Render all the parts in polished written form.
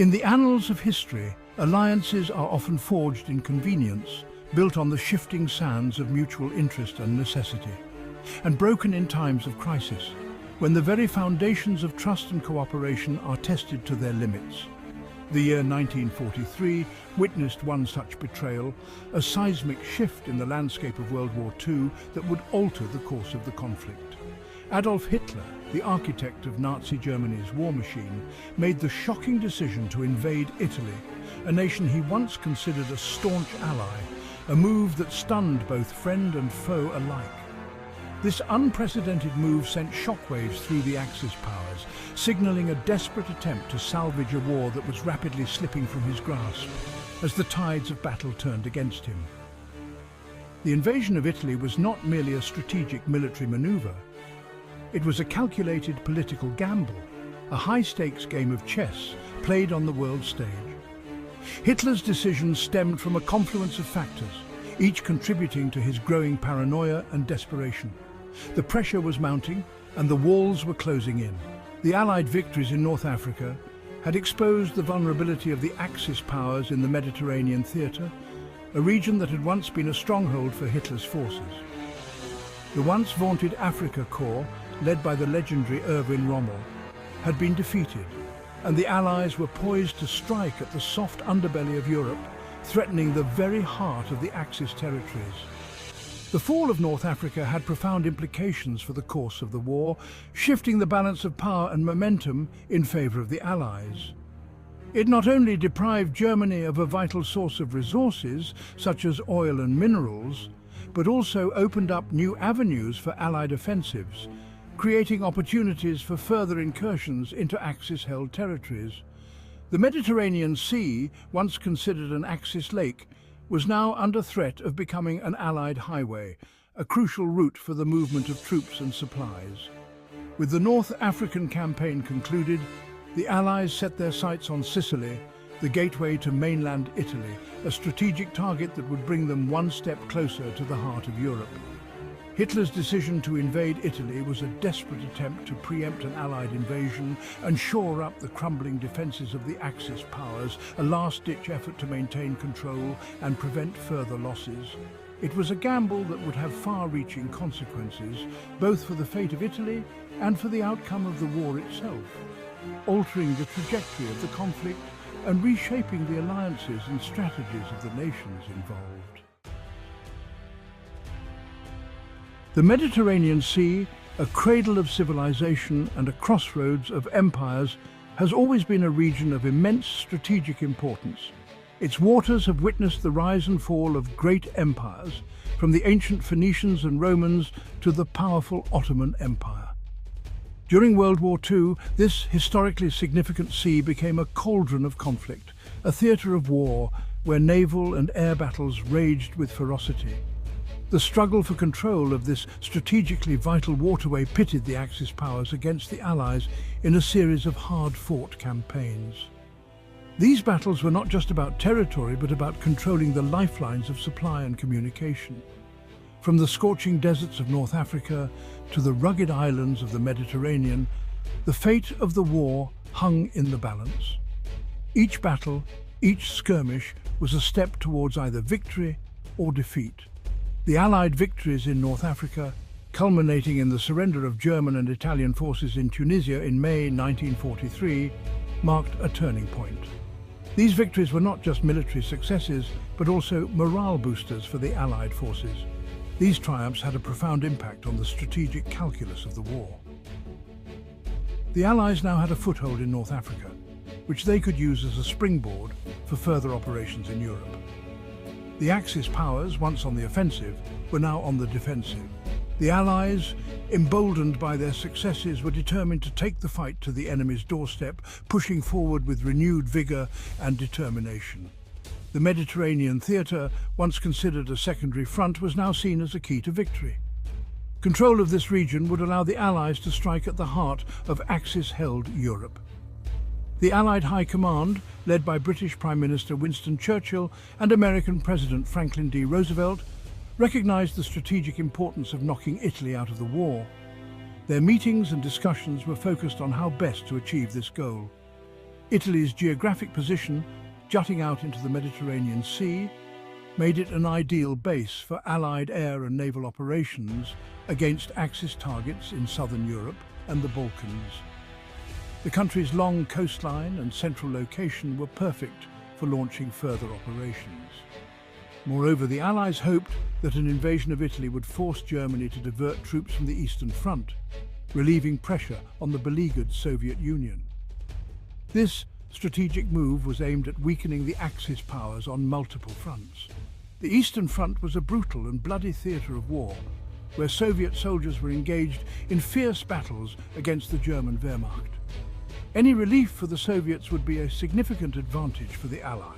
In the annals of history, alliances are often forged in convenience, built on the shifting sands of mutual interest and necessity, and broken in times of crisis, when the very foundations of trust and cooperation are tested to their limits. The year 1943 witnessed one such betrayal, a seismic shift in the landscape of World War II that would alter the course of the conflict. Adolf Hitler, the architect of Nazi Germany's war machine, made the shocking decision to invade Italy, a nation he once considered a staunch ally, a move that stunned both friend and foe alike. This unprecedented move sent shockwaves through the Axis powers, signalling a desperate attempt to salvage a war that was rapidly slipping from his grasp as the tides of battle turned against him. The invasion of Italy was not merely a strategic military maneuver. It was a calculated political gamble, a high-stakes game of chess played on the world stage. Hitler's decision stemmed from a confluence of factors, each contributing to his growing paranoia and desperation. The pressure was mounting and the walls were closing in. The Allied victories in North Africa had exposed the vulnerability of the Axis powers in the Mediterranean theatre, a region that had once been a stronghold for Hitler's forces. The once vaunted Africa Corps, led by the legendary Erwin Rommel, had been defeated, and the Allies were poised to strike at the soft underbelly of Europe, threatening the very heart of the Axis territories. The fall of North Africa had profound implications for the course of the war, shifting the balance of power and momentum in favour of the Allies. It not only deprived Germany of a vital source of resources, such as oil and minerals, but also opened up new avenues for Allied offensives, creating opportunities for further incursions into Axis-held territories. The Mediterranean Sea, once considered an Axis lake, was now under threat of becoming an Allied highway, a crucial route for the movement of troops and supplies. With the North African campaign concluded, the Allies set their sights on Sicily, the gateway to mainland Italy, a strategic target that would bring them one step closer to the heart of Europe. Hitler's decision to invade Italy was a desperate attempt to preempt an Allied invasion and shore up the crumbling defences of the Axis powers, a last-ditch effort to maintain control and prevent further losses. It was a gamble that would have far-reaching consequences, both for the fate of Italy and for the outcome of the war itself, altering the trajectory of the conflict and reshaping the alliances and strategies of the nations involved. The Mediterranean Sea, a cradle of civilization and a crossroads of empires, has always been a region of immense strategic importance. Its waters have witnessed the rise and fall of great empires, from the ancient Phoenicians and Romans to the powerful Ottoman Empire. During World War II, this historically significant sea became a cauldron of conflict, a theatre of war where naval and air battles raged with ferocity. The struggle for control of this strategically vital waterway pitted the Axis powers against the Allies in a series of hard-fought campaigns. These battles were not just about territory, but about controlling the lifelines of supply and communication. From the scorching deserts of North Africa to the rugged islands of the Mediterranean, the fate of the war hung in the balance. Each battle, each skirmish, was a step towards either victory or defeat. The Allied victories in North Africa, culminating in the surrender of German and Italian forces in Tunisia in May 1943, marked a turning point. These victories were not just military successes, but also morale boosters for the Allied forces. These triumphs had a profound impact on the strategic calculus of the war. The Allies now had a foothold in North Africa, which they could use as a springboard for further operations in Europe. The Axis powers, once on the offensive, were now on the defensive. The Allies, emboldened by their successes, were determined to take the fight to the enemy's doorstep, pushing forward with renewed vigour and determination. The Mediterranean theatre, once considered a secondary front, was now seen as a key to victory. Control of this region would allow the Allies to strike at the heart of Axis-held Europe. The Allied High Command, led by British Prime Minister Winston Churchill and American President Franklin D. Roosevelt, recognized the strategic importance of knocking Italy out of the war. Their meetings and discussions were focused on how best to achieve this goal. Italy's geographic position, jutting out into the Mediterranean Sea, made it an ideal base for Allied air and naval operations against Axis targets in southern Europe and the Balkans. The country's long coastline and central location were perfect for launching further operations. Moreover, the Allies hoped that an invasion of Italy would force Germany to divert troops from the Eastern Front, relieving pressure on the beleaguered Soviet Union. This strategic move was aimed at weakening the Axis powers on multiple fronts. The Eastern Front was a brutal and bloody theatre of war, where Soviet soldiers were engaged in fierce battles against the German Wehrmacht. Any relief for the Soviets would be a significant advantage for the Allies.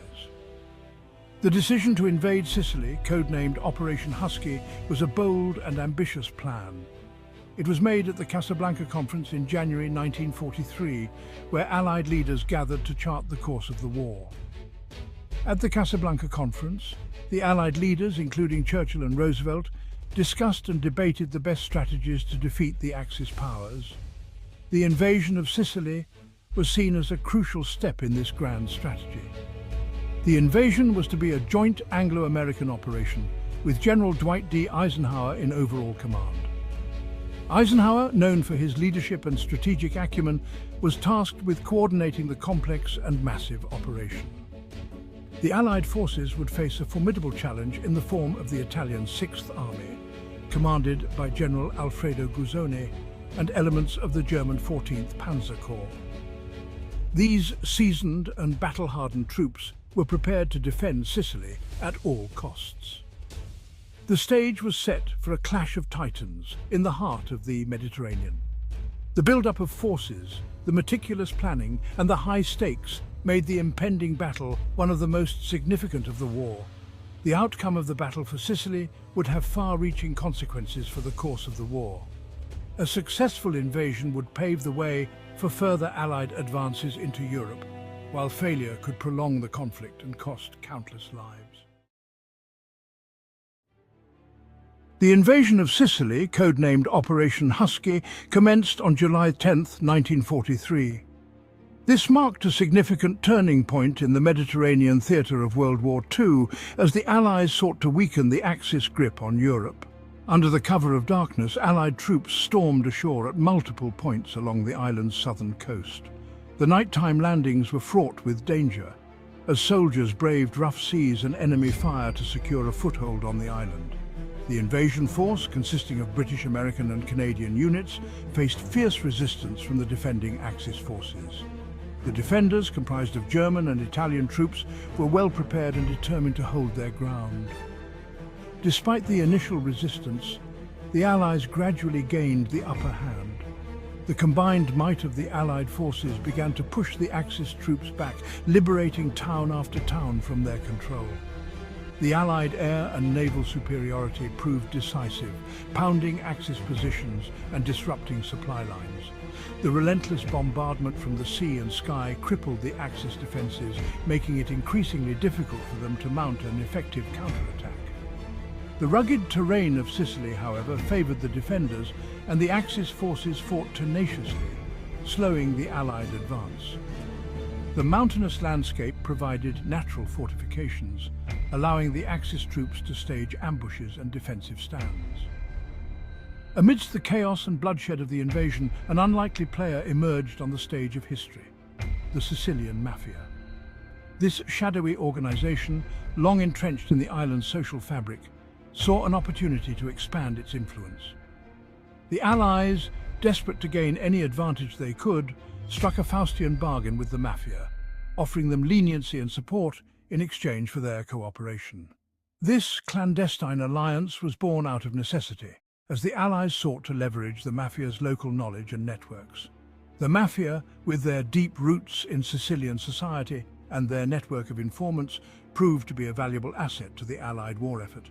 The decision to invade Sicily, codenamed Operation Husky, was a bold and ambitious plan. It was made at the Casablanca Conference in January 1943, where Allied leaders gathered to chart the course of the war. At the Casablanca Conference, the Allied leaders, including Churchill and Roosevelt, discussed and debated the best strategies to defeat the Axis powers. The invasion of Sicily was seen as a crucial step in this grand strategy. The invasion was to be a joint Anglo-American operation, with General Dwight D. Eisenhower in overall command. Eisenhower, known for his leadership and strategic acumen, was tasked with coordinating the complex and massive operation. The Allied forces would face a formidable challenge in the form of the Italian Sixth Army, commanded by General Alfredo Guzzoni, and elements of the German 14th Panzer Corps. These seasoned and battle-hardened troops were prepared to defend Sicily at all costs. The stage was set for a clash of titans in the heart of the Mediterranean. The build-up of forces, the meticulous planning, and the high stakes made the impending battle one of the most significant of the war. The outcome of the battle for Sicily would have far-reaching consequences for the course of the war. A successful invasion would pave the way for further Allied advances into Europe, while failure could prolong the conflict and cost countless lives. The invasion of Sicily, codenamed Operation Husky, commenced on July 10, 1943. This marked a significant turning point in the Mediterranean theatre of World War II as the Allies sought to weaken the Axis grip on Europe. Under the cover of darkness, Allied troops stormed ashore at multiple points along the island's southern coast. The nighttime landings were fraught with danger, as soldiers braved rough seas and enemy fire to secure a foothold on the island. The invasion force, consisting of British, American and Canadian units, faced fierce resistance from the defending Axis forces. The defenders, comprised of German and Italian troops, were well prepared and determined to hold their ground. Despite the initial resistance, the Allies gradually gained the upper hand. The combined might of the Allied forces began to push the Axis troops back, liberating town after town from their control. The Allied air and naval superiority proved decisive, pounding Axis positions and disrupting supply lines. The relentless bombardment from the sea and sky crippled the Axis defenses, making it increasingly difficult for them to mount an effective counterattack. The rugged terrain of Sicily, however, favoured the defenders, and the Axis forces fought tenaciously, slowing the Allied advance. The mountainous landscape provided natural fortifications, allowing the Axis troops to stage ambushes and defensive stands. Amidst the chaos and bloodshed of the invasion, an unlikely player emerged on the stage of history: the Sicilian Mafia. This shadowy organization, long entrenched in the island's social fabric, saw an opportunity to expand its influence. The Allies, desperate to gain any advantage they could, struck a Faustian bargain with the Mafia, offering them leniency and support in exchange for their cooperation. This clandestine alliance was born out of necessity, as the Allies sought to leverage the Mafia's local knowledge and networks. The Mafia, with their deep roots in Sicilian society and their network of informants, proved to be a valuable asset to the Allied war effort.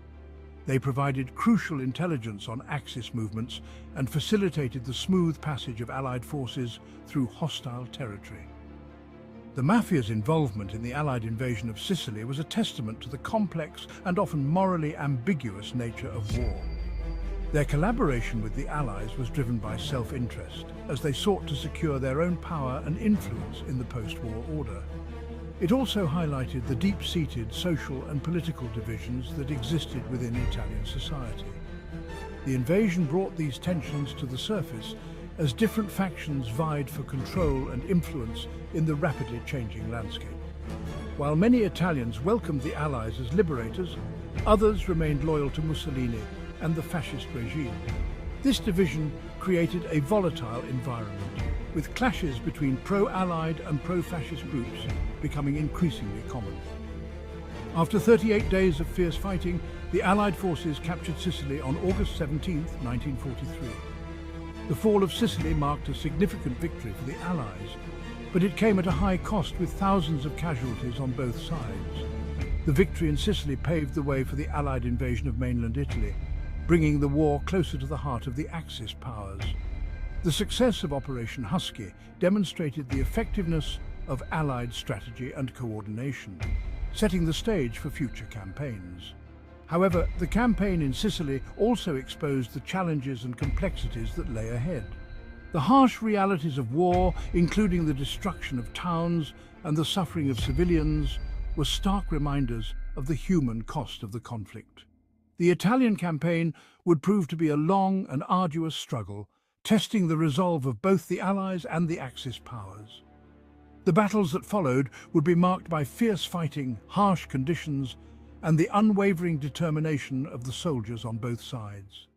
They provided crucial intelligence on Axis movements and facilitated the smooth passage of Allied forces through hostile territory. The Mafia's involvement in the Allied invasion of Sicily was a testament to the complex and often morally ambiguous nature of war. Their collaboration with the Allies was driven by self-interest, as they sought to secure their own power and influence in the post-war order. It also highlighted the deep-seated social and political divisions that existed within Italian society. The invasion brought these tensions to the surface as different factions vied for control and influence in the rapidly changing landscape. While many Italians welcomed the Allies as liberators, others remained loyal to Mussolini and the fascist regime. This division created a volatile environment, with clashes between pro-Allied and pro-fascist groups becoming increasingly common. After 38 days of fierce fighting, the Allied forces captured Sicily on August 17, 1943. The fall of Sicily marked a significant victory for the Allies, but it came at a high cost with thousands of casualties on both sides. The victory in Sicily paved the way for the Allied invasion of mainland Italy, bringing the war closer to the heart of the Axis powers. The success of Operation Husky demonstrated the effectiveness of Allied strategy and coordination, setting the stage for future campaigns. However, the campaign in Sicily also exposed the challenges and complexities that lay ahead. The harsh realities of war, including the destruction of towns and the suffering of civilians, were stark reminders of the human cost of the conflict. The Italian campaign would prove to be a long and arduous struggle, testing the resolve of both the Allies and the Axis powers. The battles that followed would be marked by fierce fighting, harsh conditions, and the unwavering determination of the soldiers on both sides.